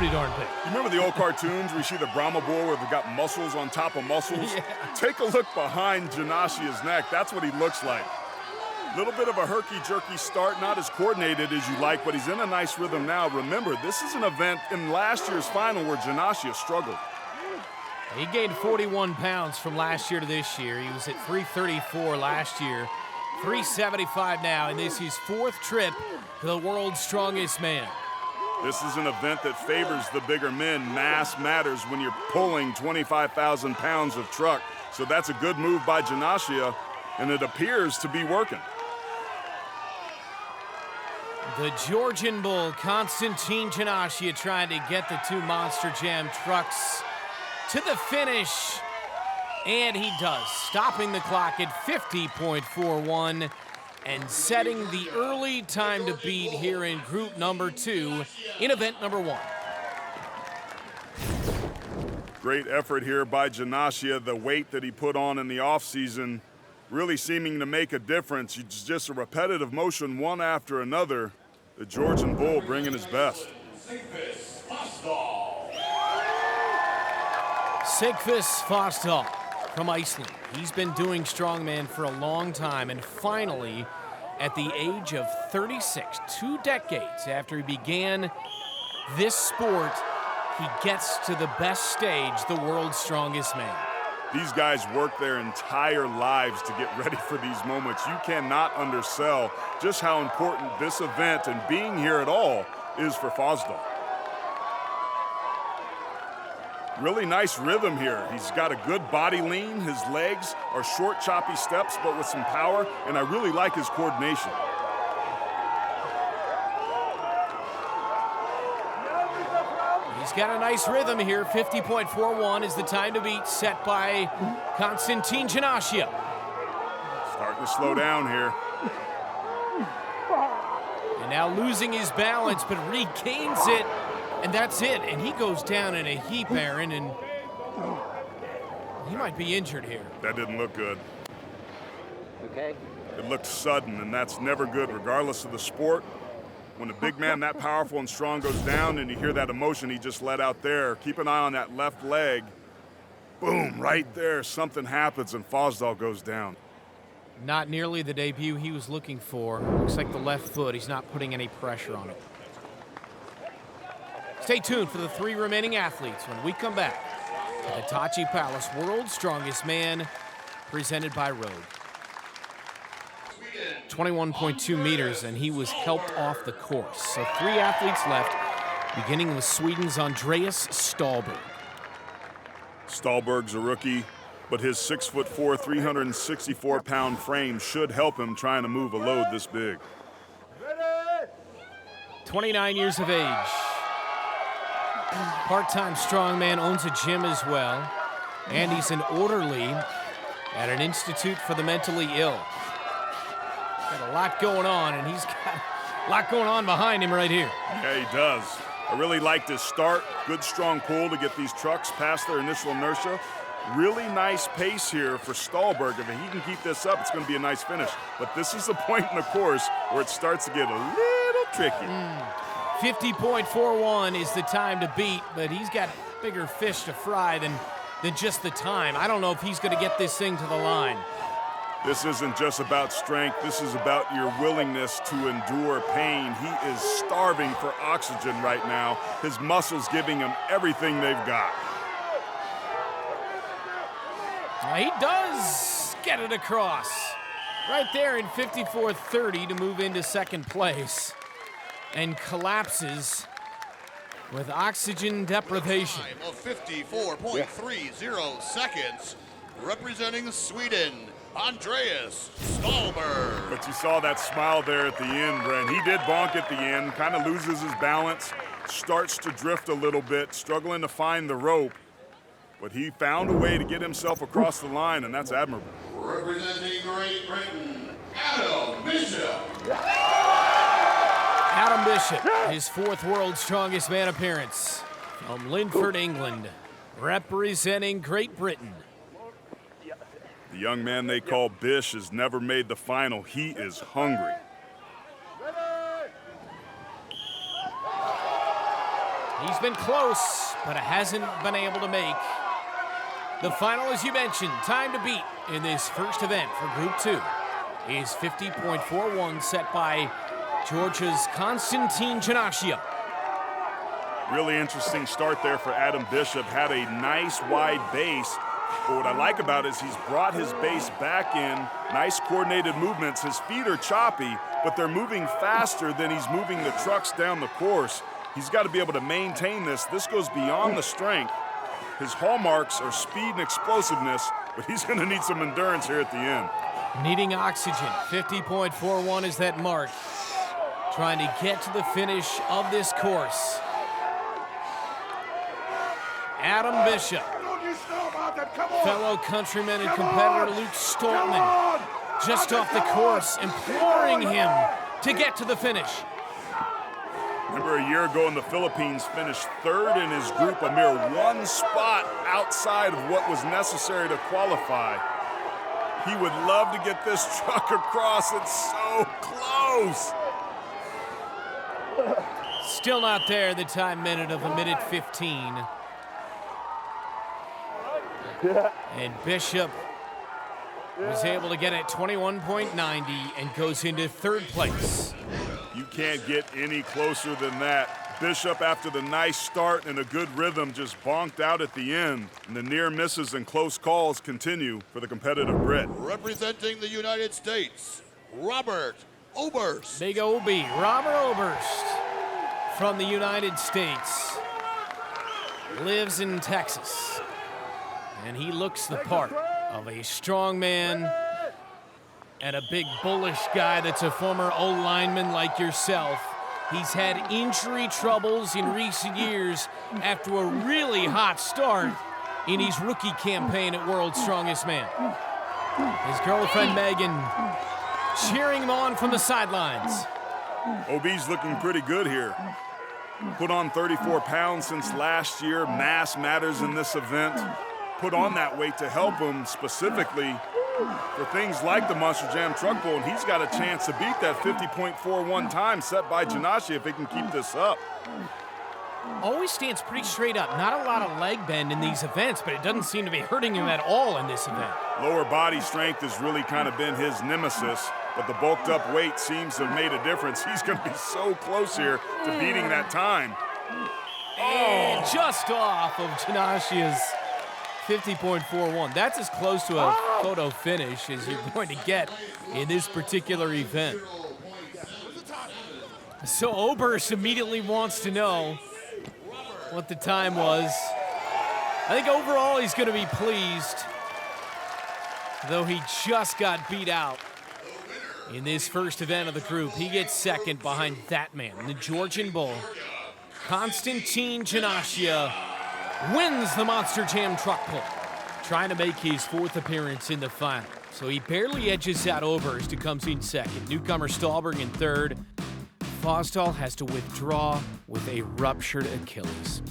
pretty darn big. You remember the old cartoons where you see the Brahma bull where they've got muscles on top of muscles? Yeah. Take a look behind Janashia's neck. That's what he looks like. Little bit of a herky-jerky start, not as coordinated as you like, but he's in a nice rhythm now. Remember, this is an event in last year's final where Janashia struggled. He gained 41 pounds from last year to this year. He was at 334 last year, 375 now, and this is his fourth trip to the world's strongest man. This is an event that favors the bigger men. Mass matters when you're pulling 25,000 pounds of truck. So that's a good move by Janashia, and it appears to be working. The Georgian bull, Konstantin Janashia, trying to get the two Monster Jam trucks to the finish, and he does, stopping the clock at 50.41 and setting the early time to beat here in group number 2 in event number 1. Great effort here by Janashia. The weight that he put on in the offseason really seeming to make a difference. It's just a repetitive motion, one after another. The Georgian bull bringing his best. Sigfús Fossdal from Iceland. He's been doing strongman for a long time, and finally, at the age of 36, 2 decades after he began this sport, he gets to the best stage, the world's strongest man. These guys work their entire lives to get ready for these moments. You cannot undersell just how important this event and being here at all is for Fossdal. Really nice rhythm here. He's got a good body lean. His legs are short, choppy steps, but with some power, and I really like his coordination. He's got a nice rhythm here. 50.41 is the time to beat, set by Konstantin Janashia. Starting to slow down here. And now losing his balance, but regains it, and that's it. And he goes down in a heap, Aaron, and he might be injured here. That didn't look good. Okay. It looked sudden, and that's never good, regardless of the sport. When a big man that powerful and strong goes down and you hear that emotion he just let out there, keep an eye on that left leg. Boom, right there, something happens and Fossdal goes down. Not nearly the debut he was looking for. Looks like the left foot, he's not putting any pressure on it. Stay tuned for the 3 remaining athletes when we come back to Hitachi Palace World's Strongest Man, presented by Road. 21.2 meters, and he was helped off the course. So 3 athletes left, beginning with Sweden's Andreas Stahlberg. Stahlberg's a rookie, but his 6'4", 364-pound frame should help him trying to move a load this big. 29 years of age. Part-time strongman, owns a gym as well, and he's an orderly at an institute for the mentally ill. Got a lot going on, and he's got a lot going on behind him right here. Yeah, he does. I really liked his start. Good, strong pull to get these trucks past their initial inertia. Really nice pace here for Stahlberg. If he can keep this up, it's going to be a nice finish. But this is the point in the course where it starts to get a little tricky. 50.41 is the time to beat, but he's got bigger fish to fry than just the time. I don't know if he's going to get this thing to the line. This isn't just about strength. This is about your willingness to endure pain. He is starving for oxygen right now. His muscles giving him everything they've got. He does get it across. Right there in 54.30 to move into second place. And collapses with oxygen deprivation. Time of 54.30 seconds, representing Sweden, Andreas Stahlberg. But you saw that smile there at the end, Brent. He did bonk at the end, kind of loses his balance, starts to drift a little bit, struggling to find the rope. But he found a way to get himself across the line, and that's admirable. Representing Great Britain, Adam Bishop. Adam Bishop, his 4th World's Strongest Man appearance from Linford, England, representing Great Britain. The young man they call Bish has never made the final. He is hungry. He's been close, but hasn't been able to make the final, as you mentioned. Time to beat in this first event for Group 2 is 50.41, set by Georgia's Konstantin Janashia. Really interesting start there for Adam Bishop. Had a nice wide base. But what I like about it is he's brought his base back in. Nice coordinated movements. His feet are choppy, but they're moving faster than he's moving the trucks down the course. He's got to be able to maintain this. This goes beyond the strength. His hallmarks are speed and explosiveness, but he's going to need some endurance here at the end. Needing oxygen. 50.41 is that mark. Trying to get to the finish of this course. Adam Bishop. Fellow countryman and competitor Luke Stoltman just off the course, imploring him to get to the finish. Remember a year ago in the Philippines, finished third in his group, a mere one spot outside of what was necessary to qualify. He would love to get this truck across. It's so close. Still not there, the time minute of 1:15. And Bishop was able to get at 21.90 and goes into third place. You can't get any closer than that. Bishop, after the nice start and a good rhythm, just bonked out at the end. And the near misses and close calls continue for the competitive Brit. Representing the United States, Robert Oberst. Big OB, Robert Oberst from the United States. Lives in Texas. And he looks the part of a strong man and a big bullish guy that's a former O-lineman like yourself. He's had injury troubles in recent years after a really hot start in his rookie campaign at World's Strongest Man. His girlfriend Megan cheering him on from the sidelines. OB's looking pretty good here. Put on 34 pounds since last year. Mass matters in this event. Put on that weight to help him specifically for things like the Monster Jam Truck Bowl, and he's got a chance to beat that 50.41 time set by Janashia if he can keep this up. Always stands pretty straight up. Not a lot of leg bend in these events, but it doesn't seem to be hurting him at all in this event. Lower body strength has really kind of been his nemesis, but the bulked up weight seems to have made a difference. He's going to be so close here to beating that time. And just off of Janashia's 50.41. That's as close to a photo finish as you're going to get in this particular event. So Oberst immediately wants to know what the time was. I think overall he's going to be pleased, though he just got beat out in this first event of the group. He gets second behind that man, the Georgian bull. Konstantin Janashia wins the Monster Jam Truck Pull, trying to make his fourth appearance in the final. So he barely edges out Oberst, who comes in second. Newcomer Stahlberg in third. Fossdal has to withdraw with a ruptured Achilles.